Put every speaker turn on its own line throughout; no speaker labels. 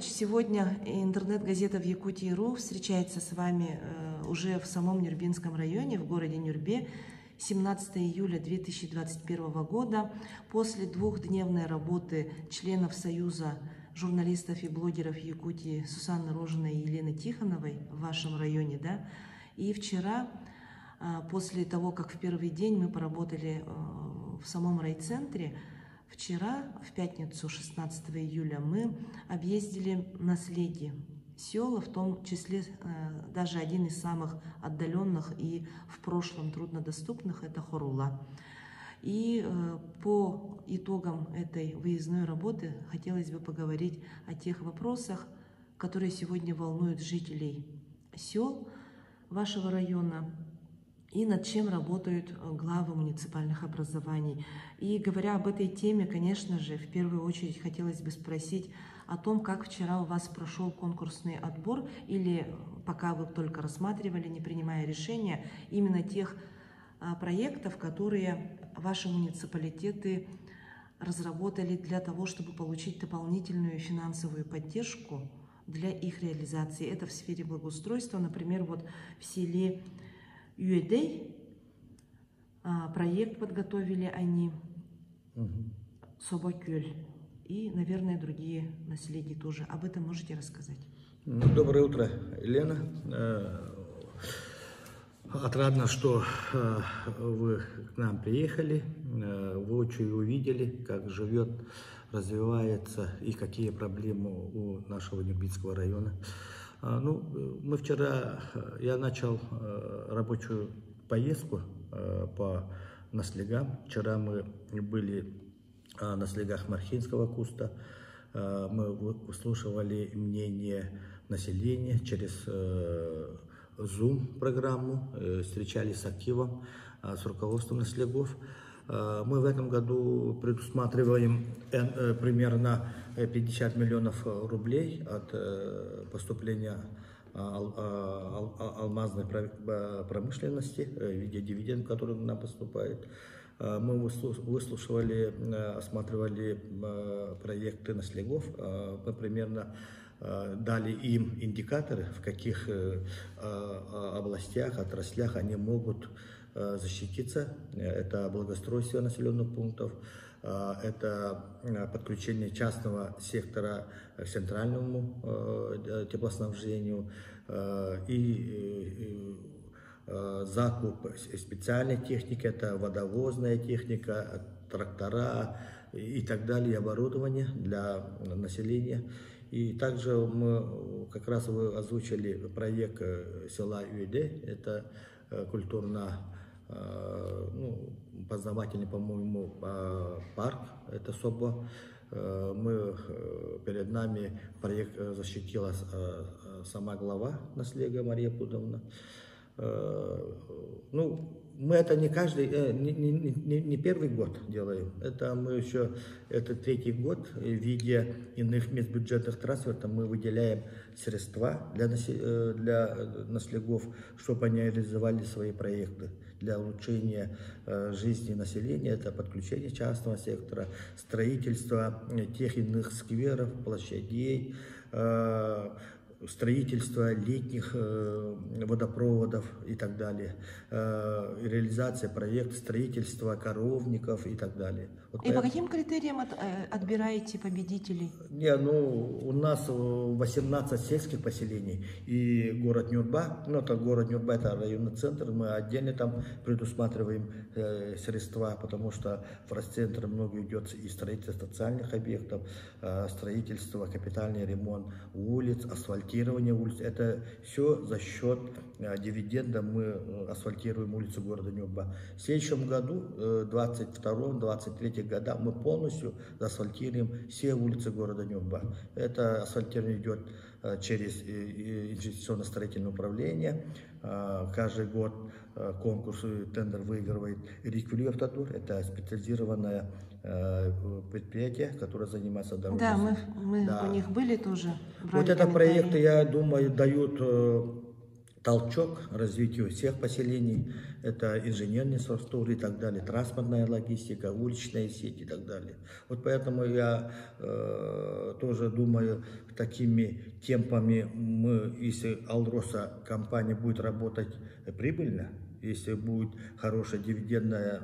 Сегодня интернет-газета в Якутии.ру встречается с вами уже в самом Нюрбинском районе, в городе Нюрбе, 17 июля 2021 года. После двухдневной работы членов Союза журналистов и блогеров Якутии Сусанны Рожиной и Елены Тихоновой в вашем районе, да, и вчера, после того, как в первый день мы поработали в самом райцентре, вчера, в пятницу, 16 июля, мы объездили наследие села, в том числе даже один из самых отдаленных и в прошлом труднодоступных – это Хорула. И по итогам этой выездной работы хотелось бы поговорить о тех вопросах, которые сегодня волнуют жителей сел вашего района, и над чем работают главы муниципальных образований. И говоря об этой теме, конечно же, в первую очередь хотелось бы спросить о том, как вчера у вас прошел конкурсный отбор, или пока вы только рассматривали, не принимая решения, именно тех проектов, которые ваши муниципалитеты разработали для того, чтобы получить дополнительную финансовую поддержку для их реализации. Это в сфере благоустройства, например, вот в селе Юэдэй проект подготовили они, Собокёль, и, наверное, другие наследия тоже. Об этом можете рассказать?
Доброе утро, Елена. Отрадно, что вы к нам приехали, воочию увидели, как живет, развивается и какие проблемы у нашего Нюрбинского района. Мы вчера, я начал рабочую поездку по наслегам. Вчера мы были на слегах Мархинского куста. Мы выслушивали мнение населения через Zoom-программу, встречались с активом, с руководством наслегов. Мы в этом году предусматриваем примерно 50 миллионов рублей от поступления алмазной промышленности в виде дивидендов, которые нам поступают. Мы выслушивали, осматривали проекты наслегов. Мы примерно дали им индикаторы, в каких областях, отраслях они могут защититься. Это благоустройство населенных пунктов, это подключение частного сектора к центральному теплоснабжению и закуп специальной техники, это водовозная техника, трактора и так далее, оборудование для населения. И также мы, как раз вы озвучили проект села Юэдэй, это культурно познавательный, по-моему, парк, это Собо. Перед нами проект защитила сама глава наслега Мария Пудовна. Мы это не первый год делаем, это мы еще, это третий год, в виде иных межбюджетных трансфертов мы выделяем средства для наслегов, чтобы они реализовали свои проекты для улучшения жизни населения. Это подключение частного сектора, строительство тех иных скверов, площадей, строительство летних водопроводов и так далее, реализация проекта строительства коровников и так далее.
И по каким критериям отбираете победителей?
У нас 18 сельских поселений и город Нюрба, город Нюрба, это районный центр, мы отдельно там предусматриваем средства, потому что в райцентре много идет и строительство социальных объектов, строительство, капитальный ремонт улиц, асфальтирование улиц. Это все за счет дивиденда мы асфальтируем улицы города Нюрба. В следующем году, 22-23 года, мы полностью асфальтируем все улицы города Нюрба. Это асфальтирование идет через инвестиционно-строительное управление. Каждый год конкурс и тендер выигрывает Риквилью Автодор. Это специализированное предприятие, которое занимается дорогой.
Да, мы у них были тоже.
Вот это проекты, я думаю, дают толчок развитию всех поселений. Это инженерные структуры и так далее, транспортная логистика, уличная сеть и так далее. Вот поэтому я тоже думаю, такими темпами мы, если Алроса компания будет работать прибыльно, если будет хорошее дивидендное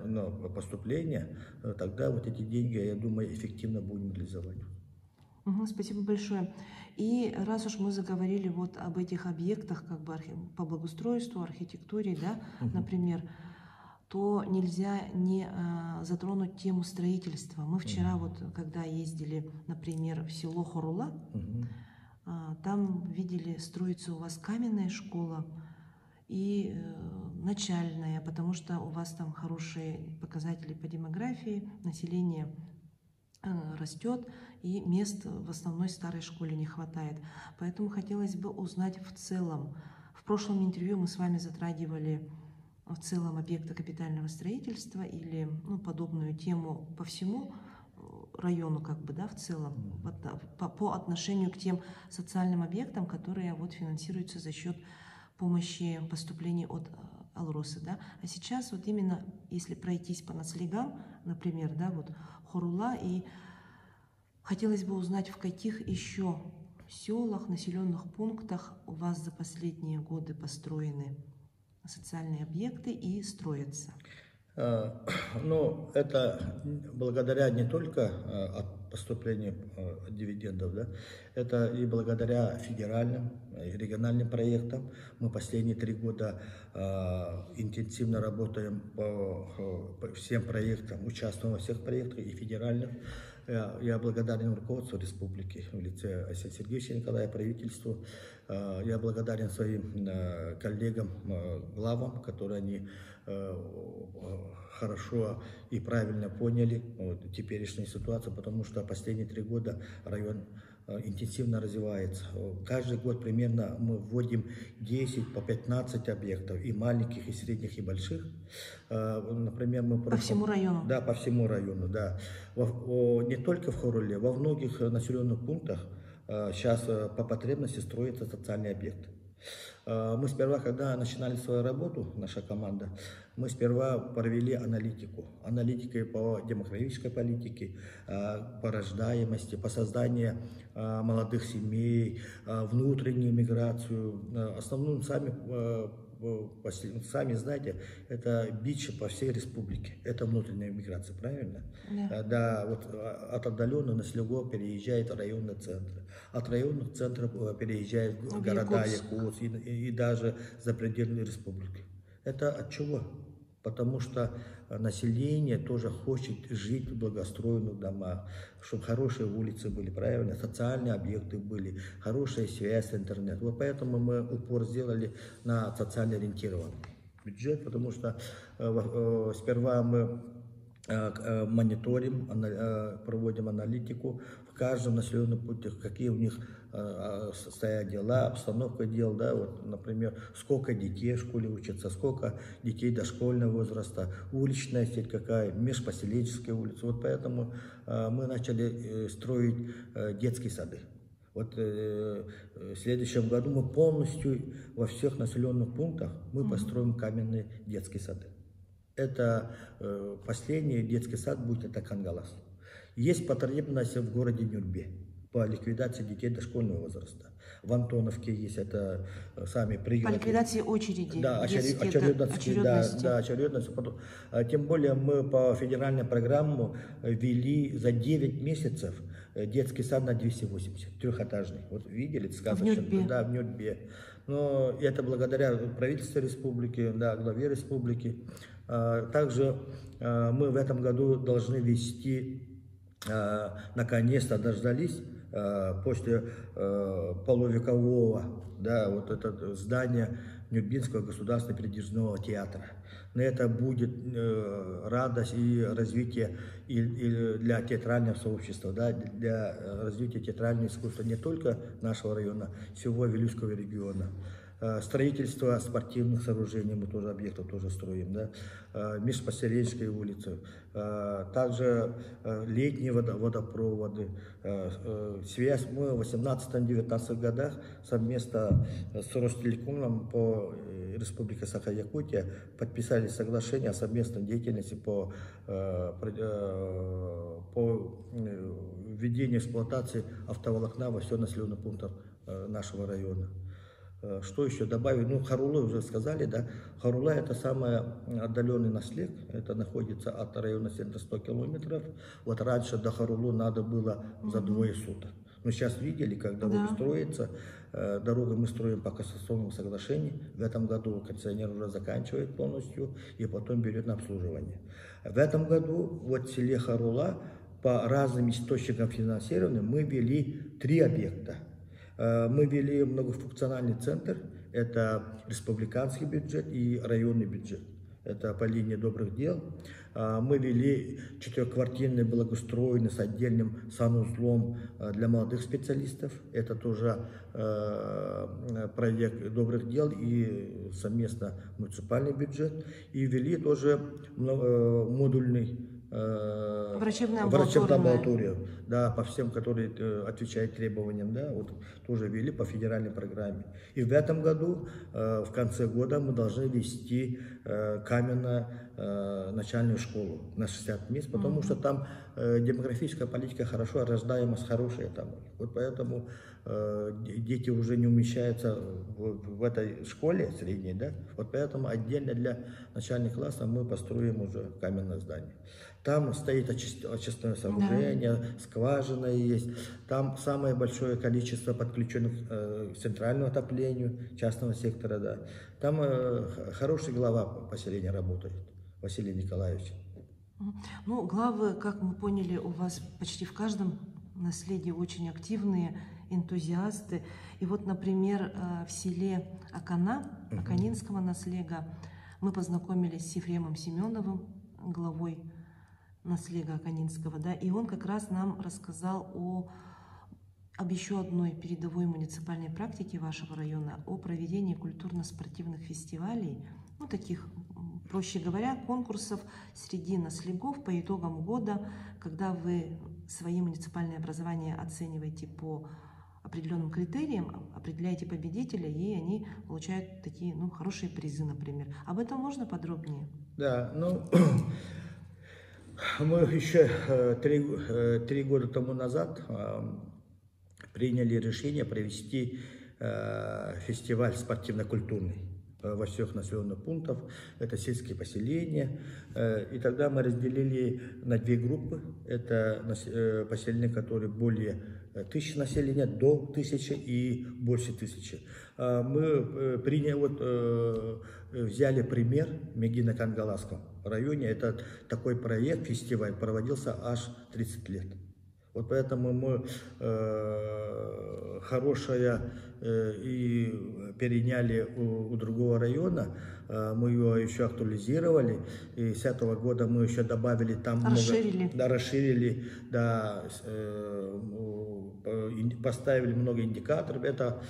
поступление, тогда вот эти деньги, я думаю, эффективно будем реализовать.
Спасибо большое. И раз уж мы заговорили вот об этих объектах, как бы по благоустройству, архитектуре, да, например, то нельзя не затронуть тему строительства. Мы вчера вот, когда ездили, например, в село Хорула, там видели, строится у вас каменная школа и начальная, потому что у вас там хорошие показатели по демографии, население растет, и мест в основной старой школе не хватает. Поэтому хотелось бы узнать в целом. В прошлом интервью мы с вами затрагивали в целом объекты капитального строительства или подобную тему по всему району, как бы, да, в целом, по отношению к тем социальным объектам, которые вот финансируются за счет помощи поступлений от Алросы, да. А сейчас вот именно, если пройтись по наслегам, например, да, вот Хорула, и хотелось бы узнать, в каких еще селах, населенных пунктах у вас за последние годы построены социальные объекты и строятся.
Ну, это благодаря не только от поступления дивидендов, да, это и благодаря федеральным и региональным проектам. Мы последние 3 года интенсивно работаем по всем проектам, участвуем во всех проектах и федеральных. Я благодарен руководству республики в лице Асия Сергеевича Николая, правительству. Я благодарен своим коллегам, главам, которые они хорошо и правильно поняли теперешнюю ситуацию, потому что последние 3 года район интенсивно развивается. Каждый год примерно мы вводим 10 по 15 объектов, и маленьких, и средних, и больших. Например, мы
по всему району?
Да, по всему району, да. Не только в Хоруле, во многих населенных пунктах сейчас по потребности строятся социальные объекты. Мы сперва, когда начинали свою работу, наша команда, мы сперва провели аналитику по демографической политике, по рождаемости, по созданию молодых семей, внутреннюю миграцию. Основную сами знаете, это бич по всей республике, это внутренняя миграция, правильно?
Да.
Да, вот от отдаленного населения переезжает в районные центры, от районных центров переезжает в города Якутск и даже за пределами республики. Это от чего? Потому что население тоже хочет жить в благоустроенных домах, чтобы хорошие улицы были, правильно, социальные объекты были, хорошая связь, интернет. Вот поэтому мы упор сделали на социально ориентированный бюджет, потому что сперва мы мониторим, проводим аналитику в каждом населенном пункте, какие у них стоят дела, обстановка дел, да, вот, например, сколько детей в школе учатся, сколько детей дошкольного возраста, уличная сеть какая, межпоселенческая улица. Вот поэтому мы начали строить детские сады. Вот в следующем году мы полностью во всех населенных пунктах мы построим каменные детские сады. Это последний детский сад будет, это Кангалас. Есть потребность в городе Нюрбе по ликвидации детей дошкольного возраста. В Антоновке есть, это сами пригороды.
По ликвидации очереди.
Да, очередности. Тем более мы по федеральной программе ввели за 9 месяцев детский сад на 280, трехэтажный. Вот видели, сказочно? Да, в Нюрбе. Но это благодаря правительству республики, да, главе республики. Также мы в этом году должны ввести, наконец-то дождались, после полувекового, да, вот это здание Нюрбинского государственного передвижного театра. Но это будет радость и развитие и для театрального сообщества, да, для развития театрального искусства не только нашего района, всего Вилюйского региона. Строительство спортивных сооружений, мы тоже объектов тоже строим, да, межпоселенческие улицы, также летние водопроводы, связь. Мы в 18-19 годах совместно с Ростелекомом по Республике Саха-Якутия подписали соглашение о совместной деятельности по введению эксплуатации автоволокна во всех населенных пунктах нашего района. Что еще добавить? Ну, Харулы уже сказали, да. Харула — это самый отдаленный наслег. Это находится от района центра 100 километров. Вот раньше до Харулу надо было за 2 суток. Но сейчас видели, как дорога строится. Дорогу мы строим по кассационному соглашению. В этом году концессионер уже заканчивает полностью и потом берет на обслуживание. В этом году вот в селе Харула по разным источникам финансирования мы ввели 3 объекта. Мы ввели многофункциональный центр, это республиканский бюджет и районный бюджет, это по линии добрых дел. Мы ввели 4-квартирный благоустроенный с отдельным санузлом для молодых специалистов, это тоже проект добрых дел и совместно муниципальный бюджет. И ввели тоже модульный врачебную амбулаторию, да, по всем, которые отвечают требованиям, да, вот тоже ввели по федеральной программе. И в этом году, в конце года, мы должны ввести каменную начальную школу на 60 мест, потому что там демографическая политика хорошо, рождаемость хорошая там. Вот поэтому дети уже не умещаются в этой школе средней, да, вот поэтому отдельно для начальных классов мы построим уже каменное здание. Там стоит очистное сооружение, скважина есть. Там самое большое количество подключенных к центральному отоплению частного сектора. Да. Там хороший глава поселения работает, Василий Николаевич.
Ну, главы, как мы поняли, у вас почти в каждом наследии очень активные энтузиасты. И вот, например, в селе Акана, Аканинского наслега, мы познакомились с Ефремом Семеновым, главой наслега Аканинского, да, и он как раз нам рассказал об еще одной передовой муниципальной практике вашего района, о проведении культурно-спортивных фестивалей, ну, таких, проще говоря, конкурсов среди наслегов по итогам года, когда вы свои муниципальные образования оцениваете по определенным критериям, определяете победителя, и они получают такие, ну, хорошие призы, например. Об этом можно подробнее?
Да, ну, мы еще 3 года тому назад приняли решение провести фестиваль спортивно-культурный во всех населенных пунктах, это сельские поселения. И тогда мы разделили на 2 группы. Это поселения, которые более 1000 населения, до 1000 и больше 1000. Мы приняли, вот, взяли пример в Мегино-Кангаласском районе. Это такой проект, фестиваль, проводился аж 30 лет. Вот поэтому мы хорошее и переняли у другого района, мы его еще актуализировали, и с этого года мы еще добавили там расширили, да, поставили много индикаторов. Это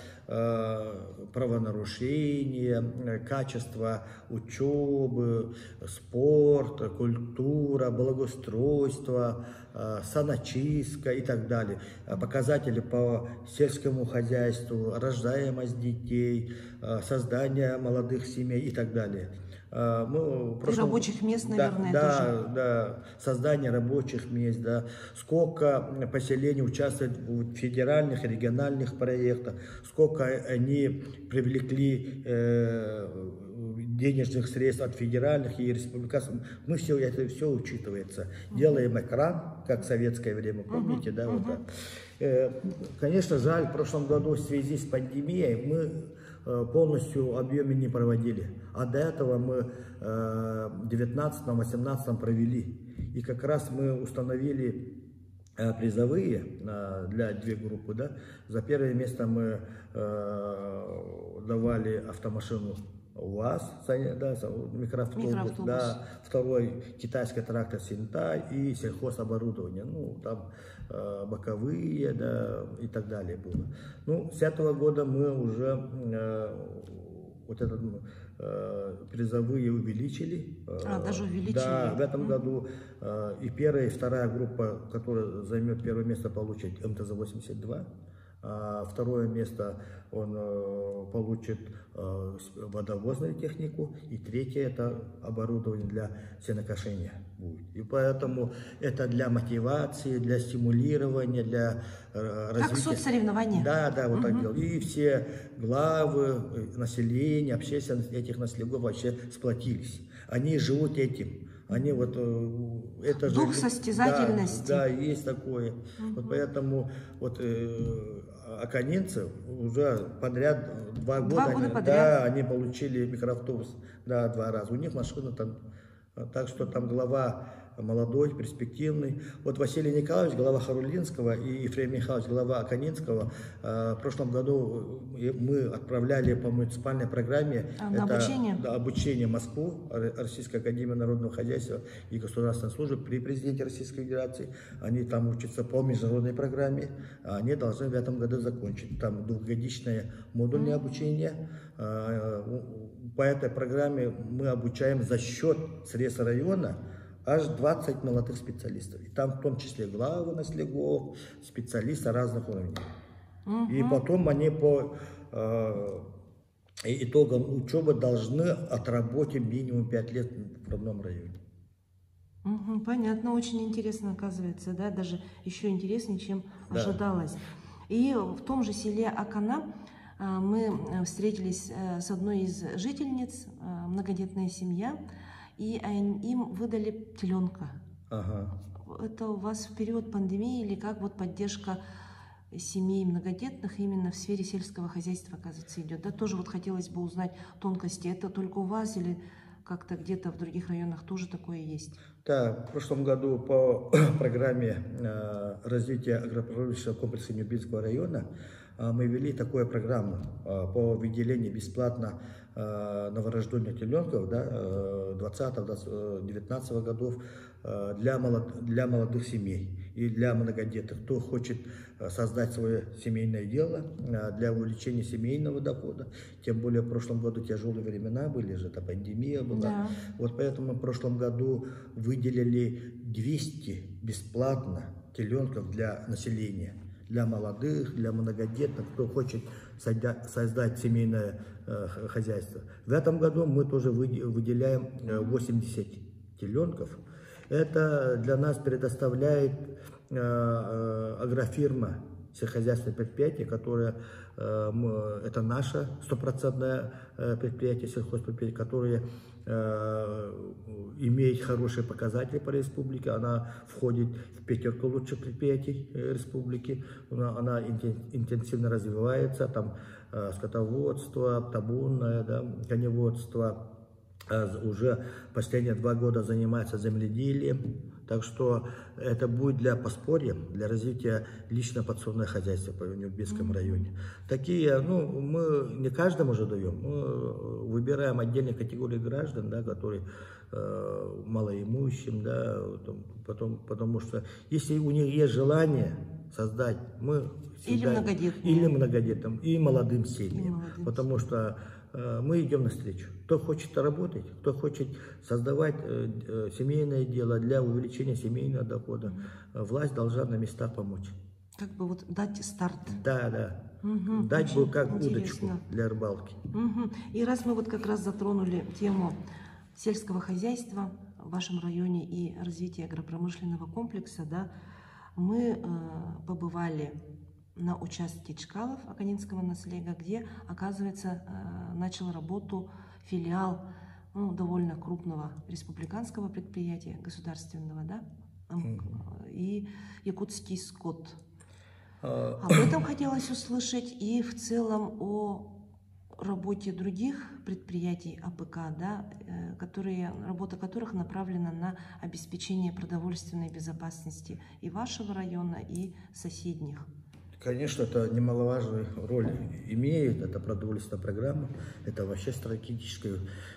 правонарушения, качество учебы, спорт, культура, благоустройство, саночистка и так далее. Показатели по сельскому хозяйству, рождаемость детей, создание молодых семей и так далее.
И рабочих мест, наверное, тоже.
Да, создание рабочих мест, да. Сколько поселений участвует в федеральных, региональных проектах, сколько они привлекли денежных средств от федеральных и республиканских. Мы все это все учитывается. Делаем экран, как в советское время, помните, да, вот так. Конечно, жаль, в прошлом году в связи с пандемией мы полностью объемы не проводили. А до этого мы в 19-18 провели. И как раз мы установили призовые для 2 группы. Да? За первое место мы давали автомашину УАЗ, да, микроавтобус, да, второй китайский трактор Синтай и сельхозоборудование, ну, там боковые, да, и так далее было. Ну, с этого года мы уже вот этот призовые увеличили.
Даже увеличили.
Да, в этом году и первая, и вторая группа, которая займет первое место, получит МТЗ-82. А второе место он получит водовозную технику, и третье это оборудование для сенокошения будет. И поэтому это для мотивации, для стимулирования, для развития.
Как соцсоревнования.
Да, да, вот так делают. И все главы населения, общественность этих наследников вообще сплотились. Они живут этим. Они вот это
дух
же,
состязательности.
Да, есть такое. Вот поэтому вот аканинцы уже подряд 2 года,
подряд.
Да, они получили микроавтобус, да, 2 раза. У них машина там, так что там глава молодой, перспективный. Вот Василий Николаевич, глава Харулинского, и Ефрем Михайлович, глава Аканинского, в прошлом году мы отправляли по муниципальной программе обучение в Москву, Российской академии народного хозяйства и государственной службы при президенте Российской Федерации. Они там учатся по международной программе, а они должны в этом году закончить. Там 2-годичное модульное обучение. По этой программе мы обучаем за счет средств района аж 20 молодых специалистов. И там в том числе главы наследников, специалисты разных уровней. И потом они по итогам учебы должны отработать минимум 5 лет в родном районе.
Понятно, очень интересно оказывается, да, даже еще интереснее, чем ожидалось. И в том же селе Акана мы встретились с одной из жительниц, многодетная семья, и им выдали теленка. Это у вас в период пандемии или как вот поддержка семей многодетных именно в сфере сельского хозяйства, оказывается, идет? Да, тоже вот хотелось бы узнать тонкости. Это только у вас или как-то где-то в других районах тоже такое есть?
Да, в прошлом году по программе развития агропромышленного комплекса Нюрбинского района мы ввели такую программу по выделению бесплатно новорожденных теленков 20-19 годов для молодых семей и для многодетных. Кто хочет создать свое семейное дело для увеличения семейного дохода, тем более в прошлом году тяжелые времена были же, это пандемия была.
Да.
Вот поэтому в прошлом году выделили 200 бесплатно теленков для населения. Для молодых, для многодетных, кто хочет создать семейное хозяйство. В этом году мы тоже выделяем 80 теленков. Это для нас предоставляет агрофирма, сельскохозяйственное предприятие, которое это наше стопроцентное предприятие, сельхозпредприятие, которое имеет хорошие показатели по республике. Она входит в 5 лучших предприятий республики. Она интенсивно развивается. Там скотоводство, табунное, да, коневодство. Уже последние 2 года занимается земледелием. Так что это будет для подспорья, для развития личного подсобного хозяйства по Нюрбинскому районе. Такие, ну, мы не каждому же даем, мы выбираем отдельные категории граждан, да, которые малоимущим, да, потому что если у них есть желание создать, мы всегда, или многодетным, и молодым семьям, потому что мы идем навстречу. Кто хочет работать, кто хочет создавать семейное дело для увеличения семейного дохода, власть должна на местах помочь.
Как бы вот дать старт.
Да. Дать бы как удочку для рыбалки.
И раз мы вот как раз затронули тему сельского хозяйства в вашем районе и развития агропромышленного комплекса, да, мы побывали на участке Чкалов Аканинского наследия, где, оказывается, начал работу филиал довольно крупного республиканского предприятия, государственного, да, и якутский скот. Об этом хотелось услышать и в целом о работе других предприятий АПК, да, работа которых направлена на обеспечение продовольственной безопасности и вашего района, и соседних.
Конечно, это немаловажную роль имеет, это продовольственная программа, это вообще стратегические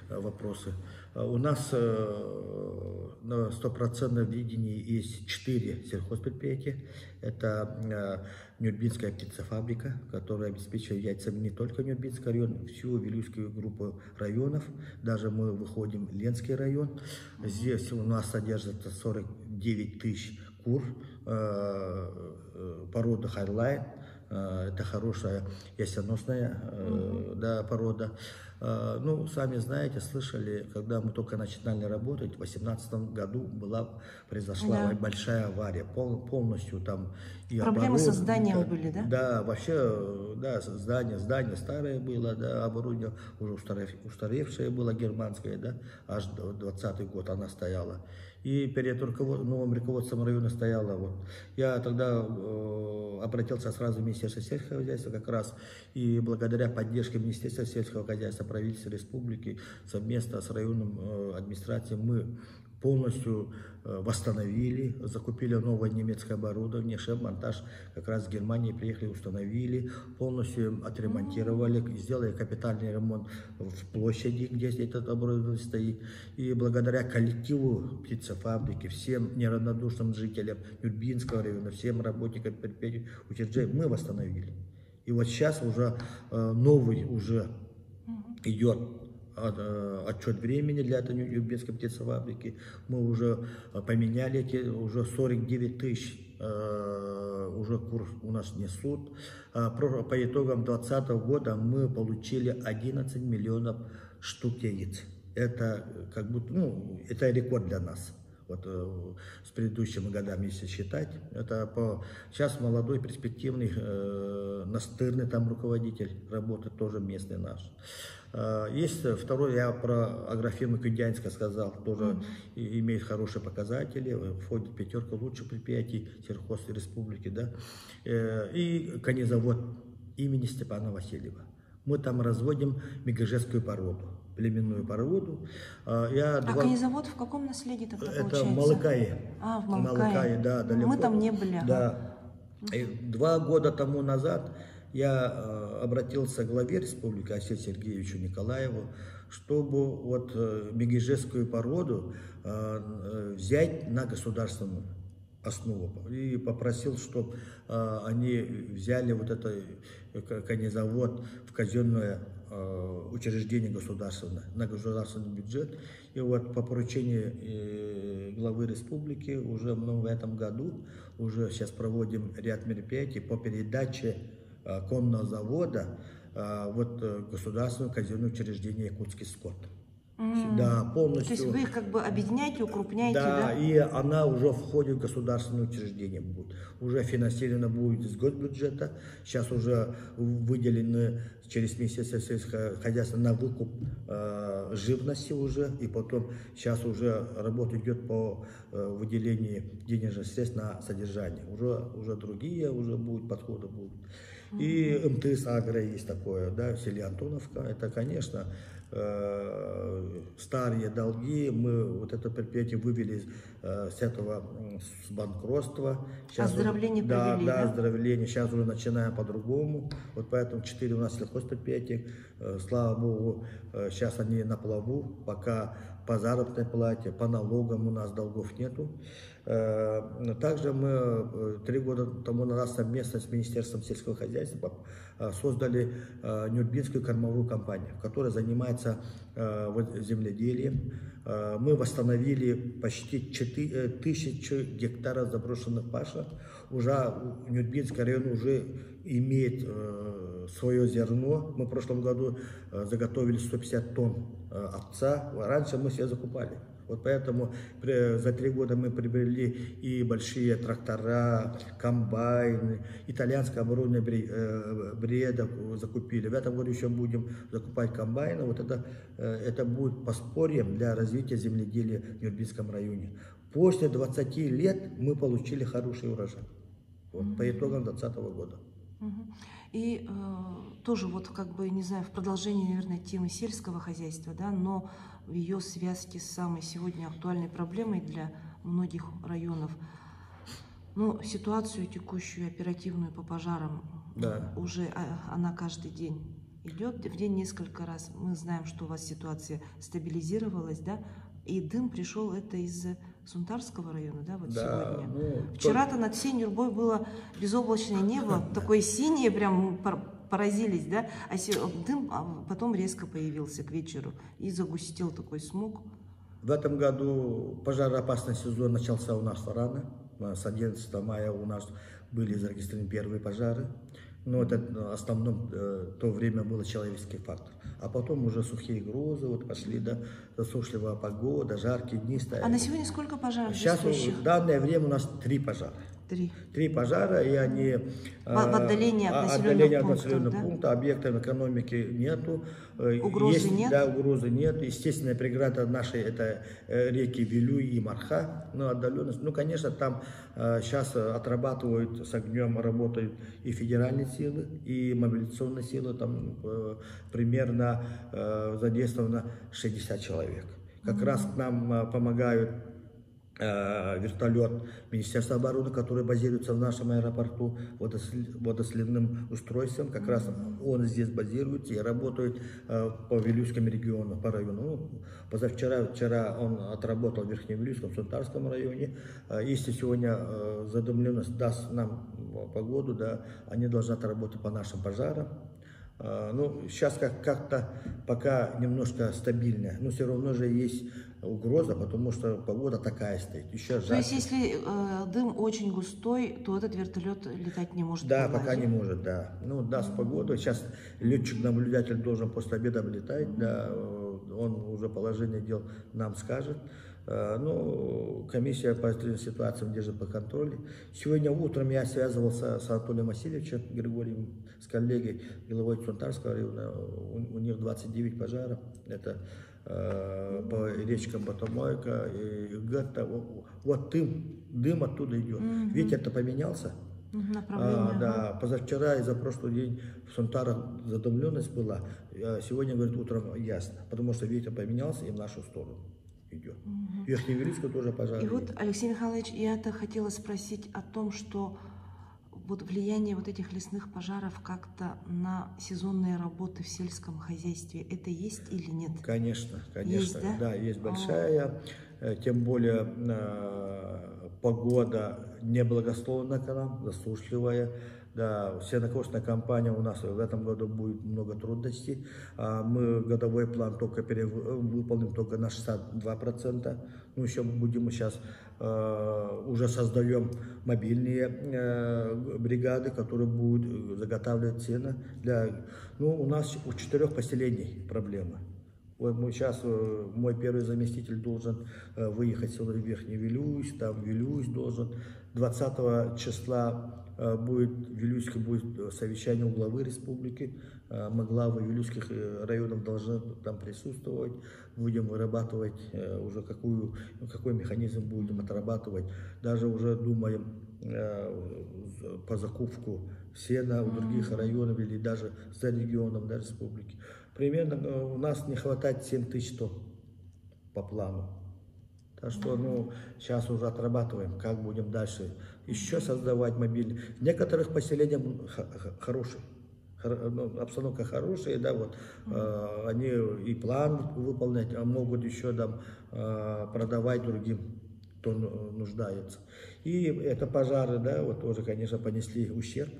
вопросы. У нас на стопроцентном видении есть 4 сельхозпредприятия. Это Нюрбинская птицефабрика, которая обеспечивает яйцами не только Нюрбинский район, всю Вилюйскую группу районов. Даже мы выходим в Ленский район. Здесь у нас содержится 49 тысяч кур породы Хайрлайн. Это хорошая яйценосная да, порода. Ну, сами знаете, слышали, когда мы только начинали работать, в 2018 году произошла большая авария, полностью там и
проблемы со зданием были, да?
Да, вообще, да, здание старое было, да, оборудование уже устаревшее было, германское, да, аж 20-й год она стояла. И перед новым руководством района стояла. Вот. Я тогда обратился сразу в Министерство сельского хозяйства как раз, и благодаря поддержке Министерства сельского хозяйства, правительства республики, совместно с районным администрацией мы полностью восстановили, закупили новое немецкое оборудование, шеф-монтаж как раз с Германии приехали, установили, полностью отремонтировали, сделали капитальный ремонт в площади, где это оборудование стоит. И благодаря коллективу птицефабрики, всем неравнодушным жителям Нюрбинского района, всем работникам предприятий, учреждений мы восстановили. И вот сейчас уже новый уже идет отчет времени для этой Нюрбинской птицефабрики. Мы уже поменяли уже 49 тысяч уже кур у нас несут. По итогам 2020 года мы получили 11 миллионов штук яиц. Это как будто, ну, это рекорд для нас. Вот с предыдущими годами, если считать, это сейчас молодой, перспективный, настырный там руководитель работает, тоже местный наш. Есть второй, я про агрофирму Кюндянска сказал, тоже имеет хорошие показатели, входит в 5 лучших предприятий сельхозреспублики, да, и конезавод имени Степана Васильева. Мы там разводим мегажетскую породу, племенную породу.
Конезавод в каком наследии тогда получается?
Это Малыкае.
В Малыкае,
да, далеко.
Мы там не были.
Да. 2 года тому назад я обратился к главе республики Асею Сергеевичу Николаеву, чтобы вот мегажетскую породу взять на государственную основу. И попросил, чтобы они взяли вот этот конезавод в казенное учреждение государственное, на государственный бюджет. И вот по поручению главы республики уже в этом году уже сейчас проводим ряд мероприятий по передаче конного завода вот государственное казенное учреждение «Якутский скот». Да, полностью.
То есть вы их как бы объединяете, укрупняете,
да? Да, и она уже входит в государственное учреждение будет. Уже финансировано будет из госбюджета. Сейчас уже выделены через Министерство сельского хозяйства на выкуп живности уже. И потом сейчас уже работа идет по выделению денежных средств на содержание. Уже другие уже будут, подходы будут. И МТС Агро есть такое, да, в селе Антоновка. Это, конечно, старые долги. Мы вот это предприятие вывели с этого с банкротства. Сейчас
оздоровление провели,
да? Оздоровление. Сейчас уже начинаем по-другому. Вот поэтому 4 у нас сельхозпредприятия. Слава Богу, сейчас они на плаву. Пока по заработной плате, по налогам у нас долгов нету. Также мы 3 года тому назад совместно с Министерством сельского хозяйства создали Нюрбинскую кормовую компанию, которая занимается земледелием. Мы восстановили почти 1000 гектаров заброшенных пашек. Уже Нюрбинский район уже имеет свое зерно. Мы в прошлом году заготовили 150 тонн овца. Раньше мы все закупали. Вот поэтому за 3 года мы приобрели и большие трактора, комбайны, итальянское оборудование бредов закупили. В этом году еще будем закупать комбайны. Вот это будет подспорьем для развития земледелия в Нюрбинском районе. После 20 лет мы получили хороший урожай. Вот, по итогам 2020 года.
И тоже вот как бы, не знаю, в продолжении, наверное, темы сельского хозяйства, да, но в ее связке с самой сегодня актуальной проблемой для многих районов. Ну, ситуацию текущую, оперативную по пожарам,
Да.
уже она каждый день идет, в день несколько раз. Мы знаем, что у вас ситуация стабилизировалась, да, и дым пришел это из Сунтарского района, да, вот
Да,
сегодня.
ну,
Вчера-то над всей Нюрбой было безоблачное небо, такое синее, прям поразились, да, дым потом резко появился к вечеру и загустел такой смог.
в этом году пожароопасный сезон начался у нас рано. С 11 мая у нас были зарегистрированы первые пожары. Но это в основном то время был человеческий фактор. А потом уже сухие грозы вот пошли, да, засушливая погода, жаркие дни стояли.
А на сегодня сколько пожаров
Сейчас
действующих?
в данное время у нас 3 пожара.
3.
3 пожара, и они
В отдалении от
отдаления от
населенных
населенного
пунктов,
пункта, объектов экономики нету.
Угрозы нет?
Да, угрозы нет. Естественная преграда нашей это реки Вилюй и Марха, но отдаленность. Ну, конечно, там сейчас отрабатывают с огнем, работают и федеральные силы, и мобилизационные силы, там примерно задействовано 60 человек. Как раз к нам помогают вертолет Министерства обороны, который базируется в нашем аэропорту водосливным устройством. Как раз он здесь базируется и работает по Вилюйскому региону, по району. Ну, вчера он отработал в Верхневилюйском, Сунтарском районе. Если сегодня задымленность даст нам погоду, да, они должны отработать по нашим пожарам. Ну, сейчас как-то пока немножко стабильно, но все равно же есть угроза, потому что погода такая стоит. Еще жарко.
То есть, если дым очень густой, то этот вертолет летать не может?
Да, пока не может, да. Ну, даст погоду. Сейчас летчик-наблюдатель должен после обеда вылетать, да, он уже положение дел нам скажет. Ну, комиссия по экстренным ситуациям держит по контролю. Сегодня утром я связывался с Анатолием Васильевичем Григорьевым, с коллегой, главой Сунтарского района. У них 29 пожаров. Это по речкам Батомойка и Гетта. Вот дым оттуда идет. Ветер-то поменялся.
Направление.
Да, позавчера и за прошлый день в Сунтарах задымленность была. Сегодня, говорит, утром ясно, потому что ветер поменялся и в нашу сторону идет. В Верхневилюйску тоже пожар.
И вот, Алексей Михайлович, я-то хотела спросить о том, что вот влияние вот этих лесных пожаров как-то на сезонные работы в сельском хозяйстве, это есть или нет?
Конечно,
Есть, да?
Да, есть большая, тем более погода неблагословная к нам, засушливая. Да, сенокосная кампания у нас в этом году будет много трудностей. Мы годовой план только выполним только на 62%. Ну, еще будем сейчас, уже создаем мобильные бригады, которые будут заготавливать сено. Ну, у нас у 4 поселений проблема. Вот мы сейчас, мой первый заместитель должен выехать в село Верхний Вилюйск, там Вилюйск должен. 20 числа в Вилюйске будет совещание у главы республики. Мы главы Вилюйских районов должны там присутствовать. Будем вырабатывать уже какой механизм будем отрабатывать. Даже уже думаем по закупку сена у других районов или даже за регионом, да, республики. Примерно у нас не хватает 7000 тонн по плану. Так что, ну, сейчас уже отрабатываем, как будем дальше еще создавать мобильные. В некоторых поселениях хорошие, обстановка хорошая, да, вот, они и план выполнять, а могут еще там продавать другим, кто нуждается. И это пожары, да, вот тоже, конечно, понесли ущерб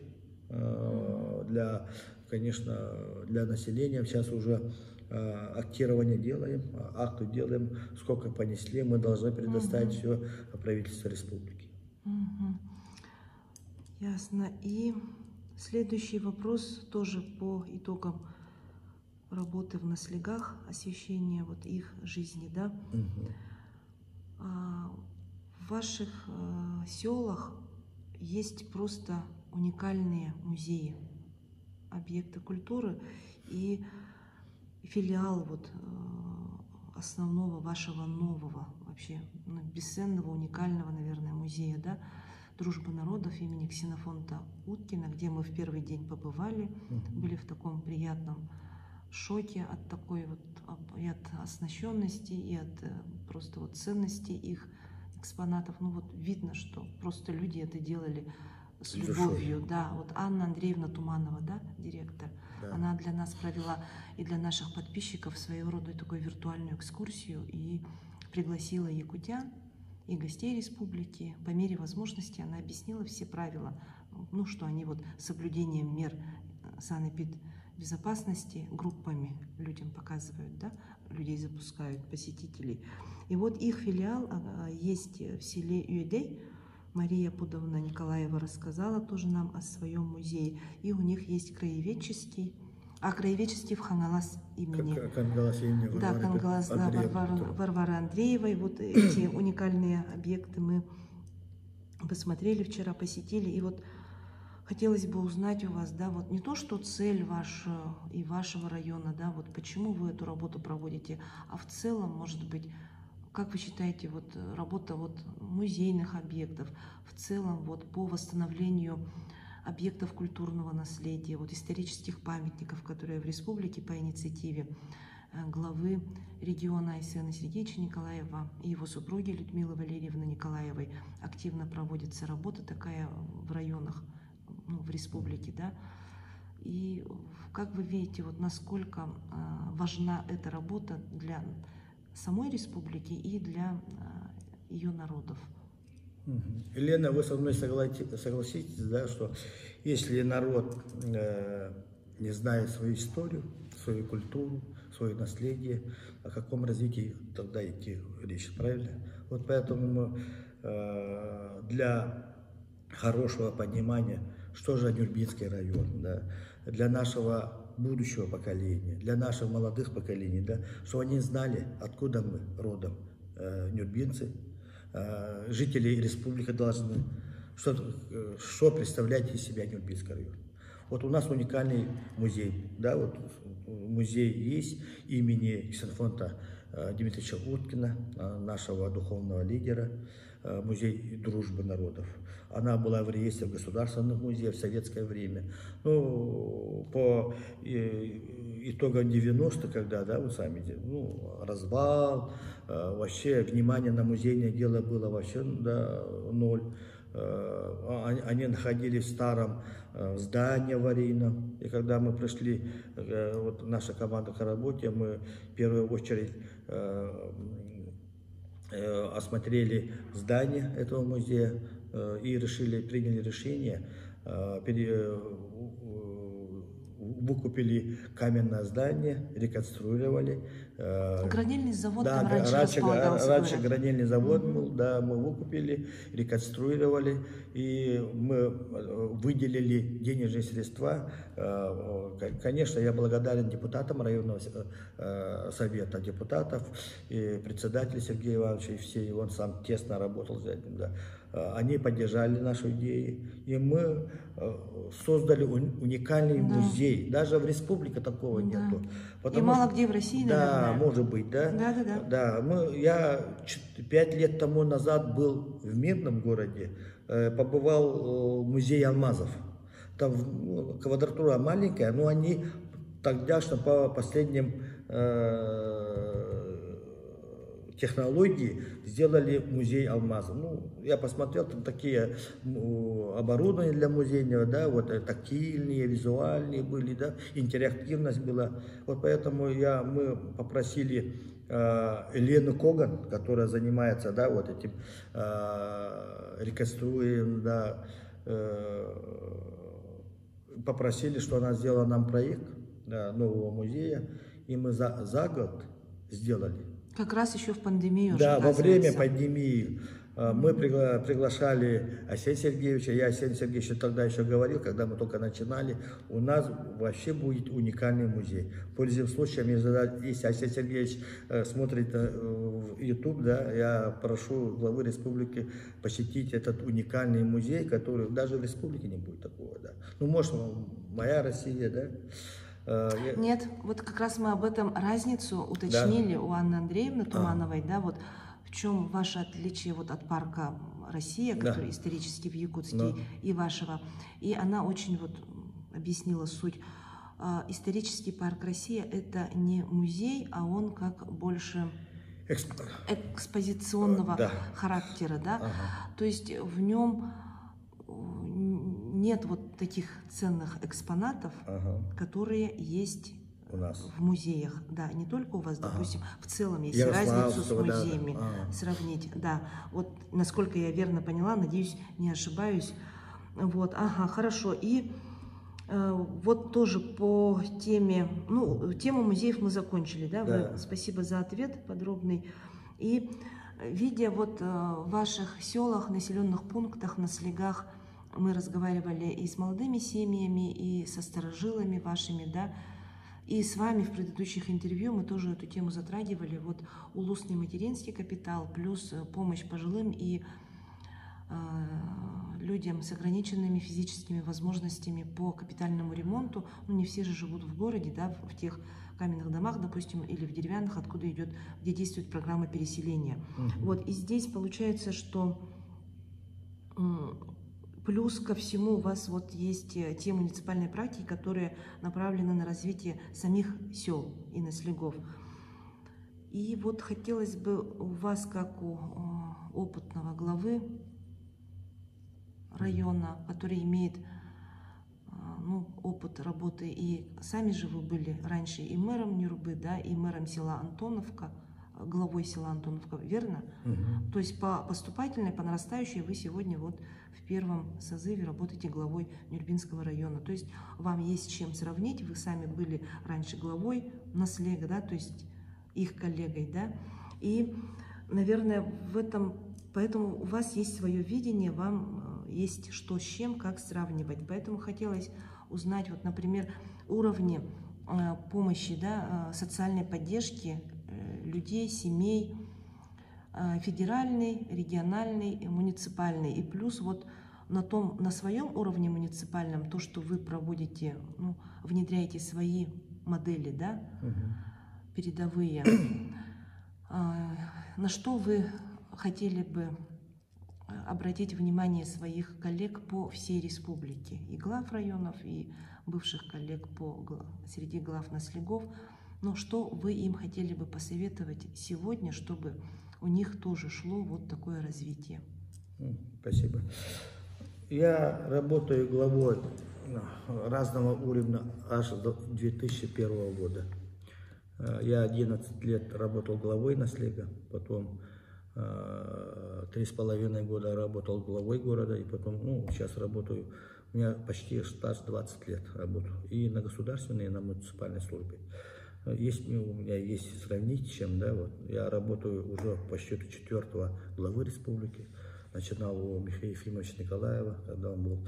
конечно, для населения. Сейчас уже актирование делаем, акты делаем, сколько понесли, мы должны предоставить все правительству республики.
Ясно. И следующий вопрос тоже по итогам работы в наслегах, освещения вот их жизни, да? В ваших селах есть просто уникальные музеи, объекты культуры и филиал вот основного вашего нового, вообще бесценного, уникального, наверное, музея, да, «Дружба народов» имени Ксенофонта Уткина, где мы в первый день побывали, были в таком приятном шоке от такой вот, и от оснащенности, и от просто вот ценности их. экспонатов, ну вот видно, что просто люди это делали с
Душой.
любовью, да. Вот Анна Андреевна Туманова, да, директор,
Да.
она для нас провела и для наших подписчиков своего рода такую виртуальную экскурсию и пригласила якутян и гостей республики. По мере возможности она объяснила все правила, ну что они вот с соблюдением мер санэпидбезопасности группами людям показывают, да, людей запускают, посетителей. И вот их филиал есть в селе Юэдей. Мария Пудовна Николаева рассказала тоже нам о своем музее. И у них есть краеведческий, краеведческий в Хангалас имени.
Кангалас имени
Да, Кангалас, да, Варвары Андреевой. Вот эти уникальные объекты мы посмотрели вчера, посетили. И вот хотелось бы узнать у вас, да, вот не то, что цель ваша и вашего района, да, вот почему вы эту работу проводите, а в целом, может быть, как вы считаете, вот работа вот музейных объектов, в целом вот по восстановлению объектов культурного наследия, вот исторических памятников, которые в республике по инициативе главы региона Айсена Сергеевича Николаева и его супруги Людмилы Валерьевны Николаевой активно проводится работа такая в районах, ну, в республике, да. И как вы видите, вот насколько важна эта работа для самой республики и для ее народов?
Елена, вы со мной согласитесь, да, что если народ не знает свою историю, свою культуру, свое наследие, о каком развитии тогда идти речь, правильно? Вот поэтому для хорошего понимания, что же Нюрбинский район, да, для нашего будущего поколения, для наших молодых поколений, да, чтобы они знали, откуда мы родом, нюрбинцы, жители республики должны, что представляет из себя Нюрбинский район. Вот у нас уникальный музей, да, вот музей есть имени Ксенофонта Дмитриевича Уткина, нашего духовного лидера, музей дружбы народов. Она была в реестре государственных музеев в советское время. Ну, по итогам 90-х, когда, да, вы сами, ну, развал, вообще внимание на музейное дело было вообще, да, ноль. Они находились в старом здании аварийном. И когда мы пришли, вот наша команда к работе, мы в первую очередь осмотрели здание этого музея и приняли решение, выкупили каменное здание, реконструировали.
Гранильный завод
да,
там раньше располагался.
Раньше гранильный завод был, да, мы выкупили, реконструировали, и мы выделили денежные средства. Конечно, я благодарен депутатам районного совета депутатов, и председателю Сергею Ивановичу, и все, и он сам тесно работал с этим, да. Они поддержали нашу идею, и мы создали уникальный музей. Даже в республике такого нету.
И мало где в России,
да,
наверное.
может быть, да. Я 5 лет тому назад был в Мирном городе, побывал в музее алмазов. Там квадратура маленькая, но они тогда, что по последним технологии сделали музей алмазов. Ну, я посмотрел, там такие оборудования для музейного, да, вот тактильные, визуальные были, да, интерактивность была. Вот поэтому мы попросили Елену Коган, которая занимается, да, вот этим реконструируем, да, попросили, что она сделала нам проект, да, нового музея, и мы за год сделали.
Как раз еще в пандемию.
Да, во время пандемии мы приглашали Арсения Сергеевича. Я Арсению Сергеевичу тогда еще говорил, когда мы только начинали, у нас вообще будет уникальный музей. Пользуясь случаем, если Арсений Сергеевич смотрит в YouTube, да, я прошу главы республики посетить этот уникальный музей, который даже в республике не будет такого. Да. Ну, может, моя Россия, да.
Нет, вот как раз мы об этом разницу уточнили, да, у Анны Андреевны Тумановой, да, вот в чем ваше отличие вот от парка «Россия», который исторически в Якутске, и вашего. И она очень вот объяснила суть. Исторический парк «Россия» — это не музей, а он как больше экспозиционного
Да.
характера, да?
Ага.
То есть в нем нет вот таких ценных экспонатов,
Ага.
которые есть
У нас.
в музеях. Да, не только у вас,
Ага.
допустим, в целом, если разницу с
Ярославского, да, да.
музеями
Ага.
сравнить. Да, вот насколько я верно поняла, надеюсь, не ошибаюсь. Вот, ага, хорошо. И вот тоже по теме, ну, тему музеев мы закончили, да?
Да.
Спасибо за ответ подробный. И видя вот в ваших селах, населенных пунктах, на слегах, мы разговаривали и с молодыми семьями, и со старожилами вашими, да, и с вами в предыдущих интервью мы тоже эту тему затрагивали. Вот улусный материнский капитал плюс помощь пожилым и людям с ограниченными физическими возможностями по капитальному ремонту. Ну, не все же живут в городе, да, в тех каменных домах, допустим, или в деревянных, откуда идет, где действует программа переселения. Вот, и здесь получается, что плюс ко всему у вас вот есть те муниципальные практики, которые направлены на развитие самих сел и наслегов. И вот хотелось бы у вас, как у опытного главы района, который имеет опыт работы, и сами же вы были раньше и мэром Нюрбы, да, и мэром села Антоновка, главой села Антоновка, верно? То есть по поступательной, по нарастающей вы сегодня вот в первом созыве работаете главой Нюрбинского района. То есть вам есть с чем сравнить, вы сами были раньше главой наслега, да, то есть их коллегой, да, и, наверное, в этом, поэтому у вас есть свое видение, вам есть что с чем, как сравнивать. Поэтому хотелось узнать, вот, например, уровни помощи, да, социальной поддержки людей, семей, федеральный, региональный, муниципальный. И плюс вот на своем уровне муниципальном, то, что вы проводите, ну, внедряете свои модели, да, передовые, на что вы хотели бы обратить внимание своих коллег по всей республике, и глав районов, и бывших коллег среди глав наслегов, но что вы им хотели бы посоветовать сегодня, чтобы у них тоже шло вот такое развитие?
Спасибо. Я работаю главой разного уровня аж до 2001 года. Я 11 лет работал главой наслега, потом 3,5 года работал главой города, и потом, сейчас работаю, у меня почти стаж 20 лет работаю, и на государственной, и на муниципальной службе. У меня есть сравнить с чем, да, вот. Я работаю уже по счету 4-го главы республики. Начинал у Михаила Ефимовича Николаева, когда он был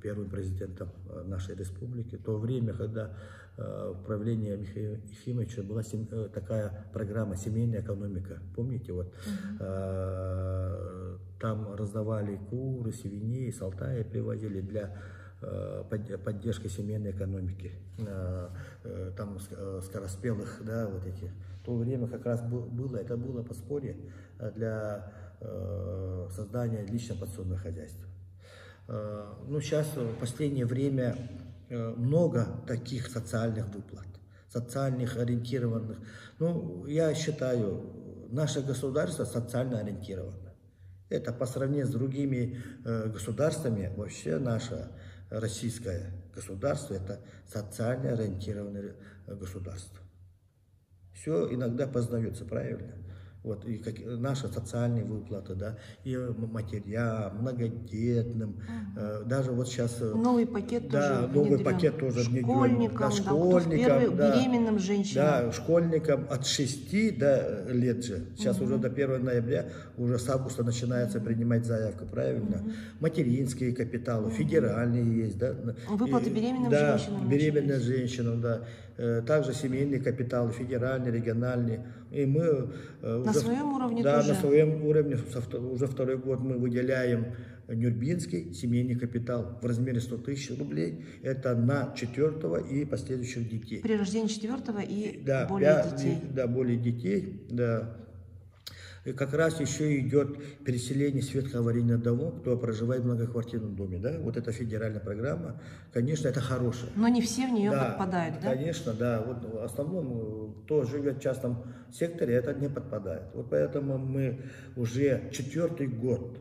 первым президентом нашей республики. В то время, когда в правлении Михаила Ефимовича была такая программа «Семейная экономика». Помните, вот там раздавали куры, свиней, с Алтая привозили для поддержки семейной экономики, там скороспелых, да, вот эти. В то время как раз это было подспорье для создания личного подсобного хозяйства. Сейчас в последнее время много таких социальных выплат, социальных ориентированных. Я считаю, наше государство социально ориентировано. Это по сравнению с другими государствами, вообще наше российское государство — это социально ориентированное государство. Все иногда познается, правильно? Вот, и наши социальные выплаты, да, и матерям, многодетным, даже вот сейчас...
Новый пакет тоже
внедрен. Новый пакет тоже
школьникам,
да, школьникам,
да, беременным женщинам.
Да, школьникам от 6 лет же. Сейчас уже до 1 ноября, уже с августа начинается принимать заявку, правильно? Материнские капиталы, федеральные есть, да.
Выплаты беременным женщинам.
Да, беременным женщинам, да. Также семейные капиталы, федеральные, региональные. И мы
на своем уровне
да,
тоже?
На своем уровне уже 2-й год мы выделяем Нюрбинский семейный капитал в размере 100 тысяч рублей. Это на 4-го и последующих детей.
При рождении 4-го и
да,
более детей.
Да, более детей, да. И как раз еще идет переселение светлоаварийных домов, кто проживает в многоквартирном доме. Да? Вот эта федеральная программа, конечно, это хорошая.
Но не все в нее
Да,
подпадают, да?
конечно, да. Вот в основном, кто живет в частном секторе, это не подпадает. Вот поэтому мы уже 4-й год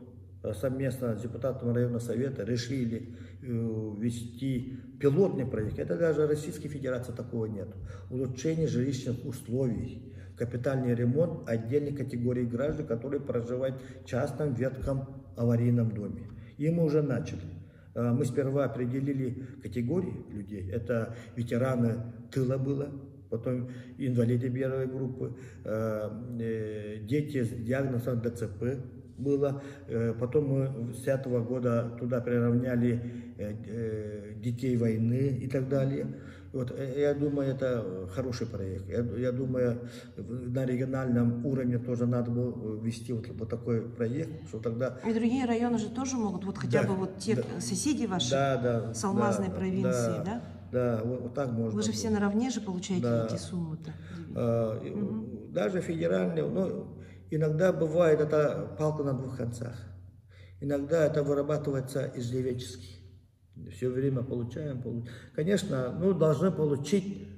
совместно с депутатом районного совета решили ввести пилотный проект. Это даже Российской Федерации такого нет. Улучшение жилищных условий. Капитальный ремонт отдельной категории граждан, которые проживают в частном ветхом аварийном доме. И мы уже начали. Мы сперва определили категории людей. Это ветераны тыла было, потом инвалиды первой группы, дети с диагнозом ДЦП было. Потом мы с этого года туда приравняли детей войны и так далее. Вот, я думаю, это хороший проект. Я думаю, на региональном уровне тоже надо было ввести вот такой проект, что тогда...
И другие районы же тоже могут, вот хотя бы вот те соседи ваши с алмазной провинции, да?
Да, вот так можно.
Вы же все наравне же получаете эти суммы-то.
Даже федеральные, ну, иногда бывает это палка на двух концах. Иногда это вырабатывается иждивенчески. Все время получаем. Конечно, ну, должны получить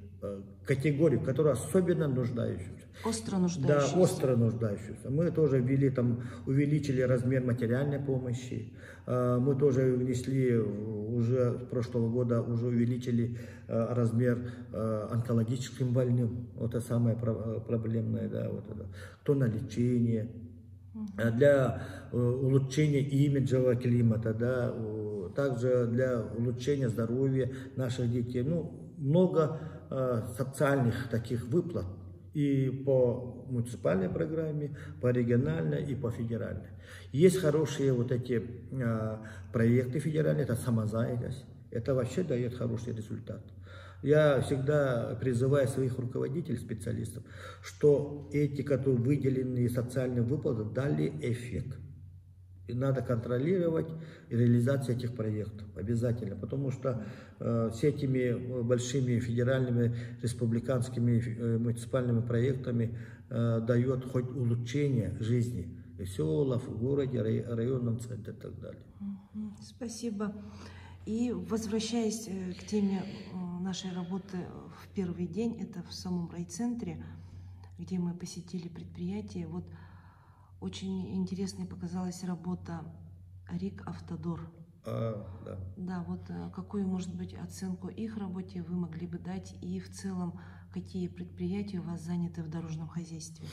категорию, которая особенно нуждающаяся.
Остро нуждающаяся.
Да, остро нуждающаяся. Мы тоже ввели, там, увеличили размер материальной помощи. Мы тоже внесли, уже с прошлого года уже увеличили размер онкологическим больным. Вот это самое проблемное, да, вот это. То на лечение. Для улучшения имиджевого климата, да, также для улучшения здоровья наших детей. Ну, много социальных таких выплат и по муниципальной программе, по региональной и по федеральной. Есть хорошие вот эти проекты федеральные, это самозанятость, это вообще дает хороший результат. Я всегда призываю своих руководителей, специалистов, что эти, которые выделенные социальные выплаты, дали эффект. И надо контролировать реализацию этих проектов обязательно, потому что с этими большими федеральными, республиканскими, муниципальными проектами дает хоть улучшение жизни в селах, в городе, районном центре и так далее.
Спасибо. И возвращаясь к теме нашей работы в первый день, это в самом райцентре, где мы посетили предприятие, вот очень интересной показалась работа РИК «Автодор».
Да.
Да, вот какую, может быть, оценку их работе вы могли бы дать, и в целом, какие предприятия у вас заняты в дорожном хозяйстве?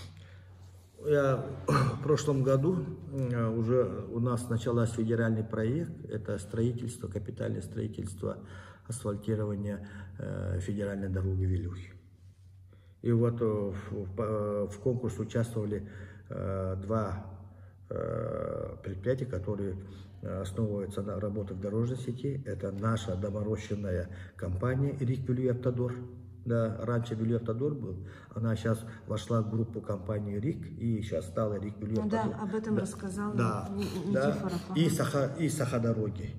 В прошлом году уже у нас начался федеральный проект, это строительство, капитальное строительство асфальтирования федеральной дороги Вилюхи. И вот в конкурсе участвовали два предприятия, которые основываются на работе в дорожной сети. Это наша доморощенная компания РИК «Автодор». Да, раньше «Автодор» был, она сейчас вошла в группу компании РИК и сейчас стала РИК «Автодор».
Да, об этом рассказал Никифоров.
И Саходороги.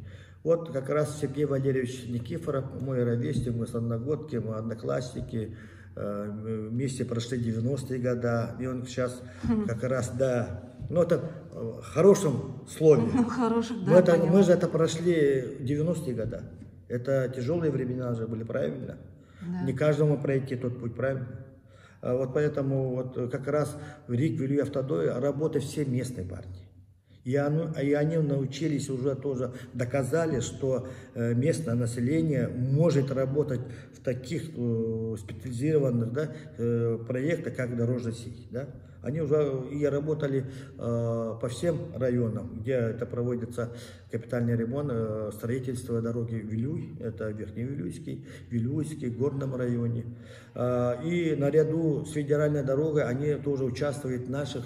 Вот как раз Сергей Валерьевич Никифоров, мой ровесник, мы с одногодки, мы одноклассники, вместе прошли 90-е годы, и он сейчас как раз, да, ну это в хорошем слове. Мы же это прошли 90-е годы. Это тяжелые времена же были, правильно? Да. Не каждому пройти тот путь, правильно? Вот поэтому вот как раз в РИК «Автодор» работают все местные партии. И они научились уже тоже, доказали, что местное население может работать в таких специализированных, да, проектах, как дорожная сеть. Да? Они уже и работали по всем районам, где это проводится капитальный ремонт, строительство дороги Вилюй, это Верхневилюйский, Вилюйский, в Горном районе. И наряду с федеральной дорогой они тоже участвуют в наших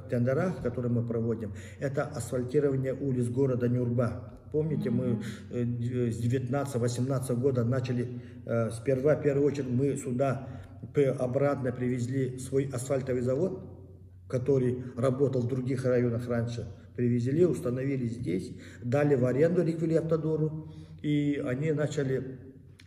тендерах, которые мы проводим. Это асфальтирование улиц города Нюрба. Помните, мы с 19-18 года начали, сперва, в первую очередь, мы сюда обратно привезли свой асфальтовый завод, который работал в других районах раньше. Привезли, установили здесь, дали в аренду РИК «Автодору», и они начали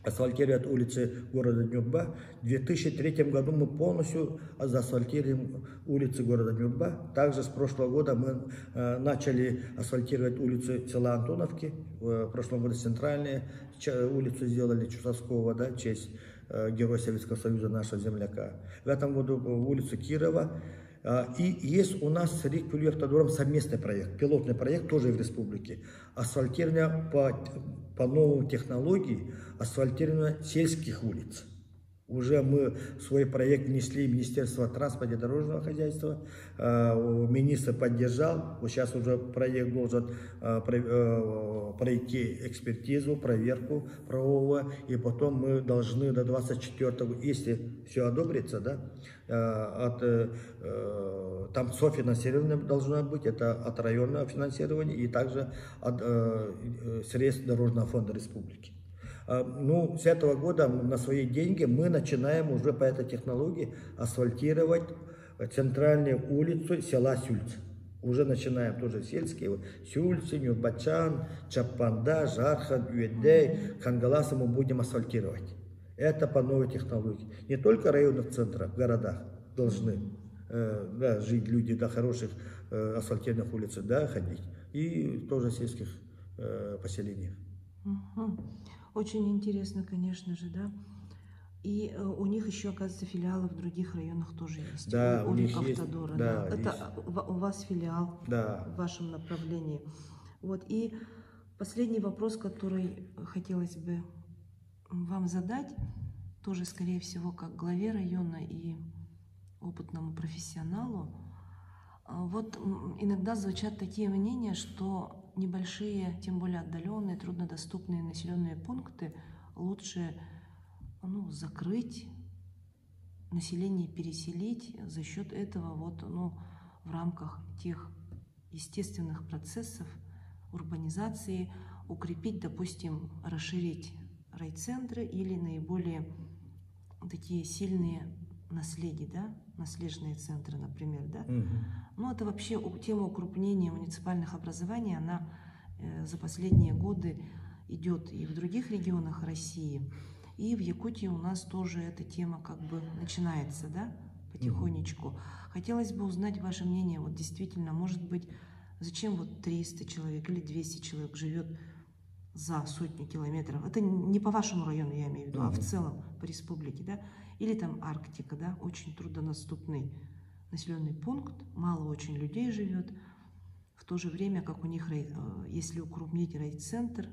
асфальтировать улицы города Нюрба. В 2003 году мы полностью заасфальтируем улицы города Нюрба. Также с прошлого года мы начали асфальтировать улицы села Антоновки. В прошлом году центральные улицы сделали Чусовского, да, в честь Героя Советского Союза, нашего земляка. В этом году улицу Кирова. И есть у нас с Рикпулью Автодором совместный проект, пилотный проект тоже в республике. Асфальтирование по новым технологиям, асфальтирование сельских улиц. Уже мы свой проект внесли в Министерство транспорта и дорожного хозяйства. Министр поддержал. Вот сейчас уже проект должен пройти экспертизу, проверку правового. И потом мы должны до 24-го, если все одобрится, да, там софинансирование должно быть, это от районного финансирования и также от средств Дорожного фонда республики. Ну, с этого года на свои деньги мы начинаем уже по этой технологии асфальтировать центральные улицы села Сюльц. Уже начинаем тоже сельские. Сюльцы, Нюрбачан, Чапанда, Жархан, Юэдей, Кангаласа мы будем асфальтировать. Это по новой технологии. Не только в районных центрах, в городах должны да, жить люди до хороших асфальтированных улиц, да, ходить. И тоже в сельских поселениях.
Очень интересно, конечно же, да. И у них еще, оказывается, филиалы в других районах тоже есть.
Да,
у
них
Автодора,
есть. Да,
да.
есть.
Это у вас филиал,
да,
в вашем направлении. Вот. И последний вопрос, который хотелось бы вам задать, тоже, скорее всего, как главе района и опытному профессионалу. Вот иногда звучат такие мнения, что небольшие, тем более отдаленные, труднодоступные населенные пункты лучше закрыть, население переселить, за счет этого в рамках тех естественных процессов урбанизации укрепить, допустим, расширить райцентры или наиболее такие сильные наследия, да, наследные центры, например, да. Ну, это вообще тема укрупнения муниципальных образований, она за последние годы идет и в других регионах России, и в Якутии у нас тоже эта тема как бы начинается, да, потихонечку. Хотелось бы узнать ваше мнение, вот действительно, может быть, зачем вот 300 человек или 200 человек живет за сотню километров? Это не по вашему району, я имею в виду, а в целом по республике, да? Или там Арктика, да, очень труднодоступный населенный пункт, мало очень людей живет, в то же время, как у них, если укрупнить райцентр,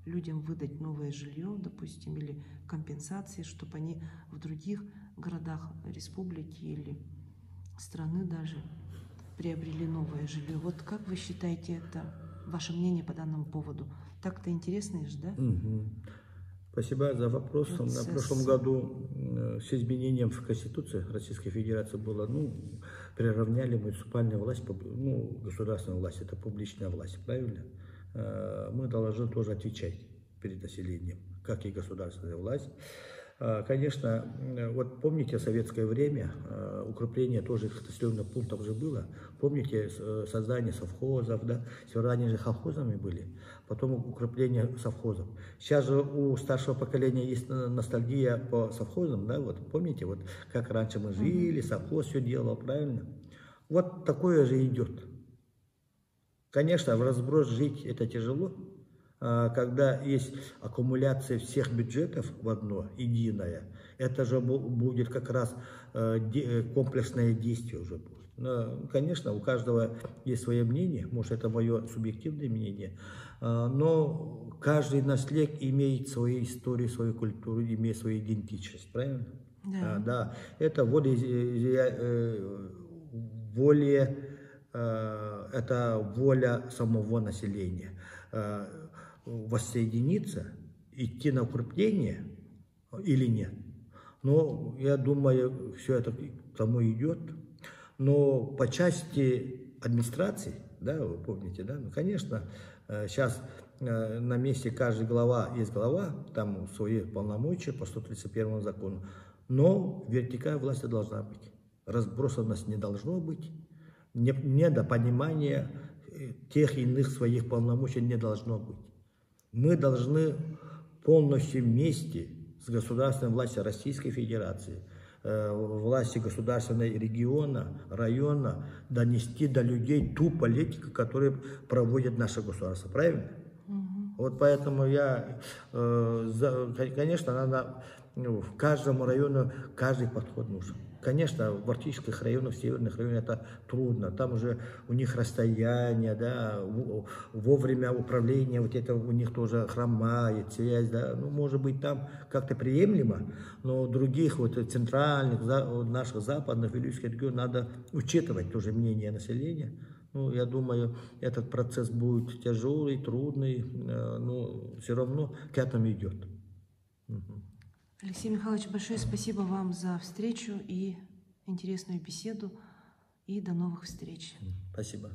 людям выдать новое жилье, допустим, или компенсации, чтобы они в других городах республики или страны даже приобрели новое жилье. Вот как вы считаете, это ваше мнение по данному поводу? Так-то интересно же, да?
Спасибо за вопрос.
Процесс.
На прошлом году с изменением в Конституции Российской Федерации было, приравняли муниципальную власть, государственную власть, это публичная власть, правильно? Мы должны тоже отвечать перед населением, как и государственная власть. Конечно, вот помните советское время, укрепление тоже населенных пунктов же было. Помните создание совхозов, да? Ранее же колхозами были, потом укрепление совхозов. Сейчас же у старшего поколения есть ностальгия по совхозам, да? Вот помните, вот как раньше мы жили, совхоз все делал, правильно? Вот такое же идет. Конечно, в разброс жить это тяжело. Когда есть аккумуляция всех бюджетов в одно, единое, это же будет как раз комплексное действие уже будет. Но, конечно, у каждого есть свое мнение, может, это мое субъективное мнение, но каждый наследник имеет свою историю, свою культуру, имеет свою идентичность, правильно?
Да.
Да, это это воля самого населения. Воссоединиться, идти на укрепление или нет. Но я думаю, все это к тому идет. Но по части администрации, да, вы помните, да, конечно, сейчас на месте каждой глава есть глава, там свои полномочия по 131 закону. Но вертикаль власти должна быть. Разбросанность не должно быть. Недопонимания тех иных своих полномочий не должно быть. Мы должны полностью вместе с государственной властью Российской Федерации, власти государственной региона, района, донести до людей ту политику, которую проводит наше государство. Правильно? Вот поэтому я, конечно, надо в каждом районе каждый подход нужен. Конечно, в арктических районах, в северных районах это трудно. Там уже у них расстояние, да, вовремя управления, вот это у них тоже хромает, связь, да. Ну, может быть, там как-то приемлемо, но других вот центральных, наших западных, Вилюйских регионов надо учитывать тоже мнение населения. Ну, я думаю, этот процесс будет тяжелый, трудный, но все равно к этому идет.
Алексей Михайлович, большое спасибо вам за встречу и интересную беседу. И до новых встреч.
Спасибо.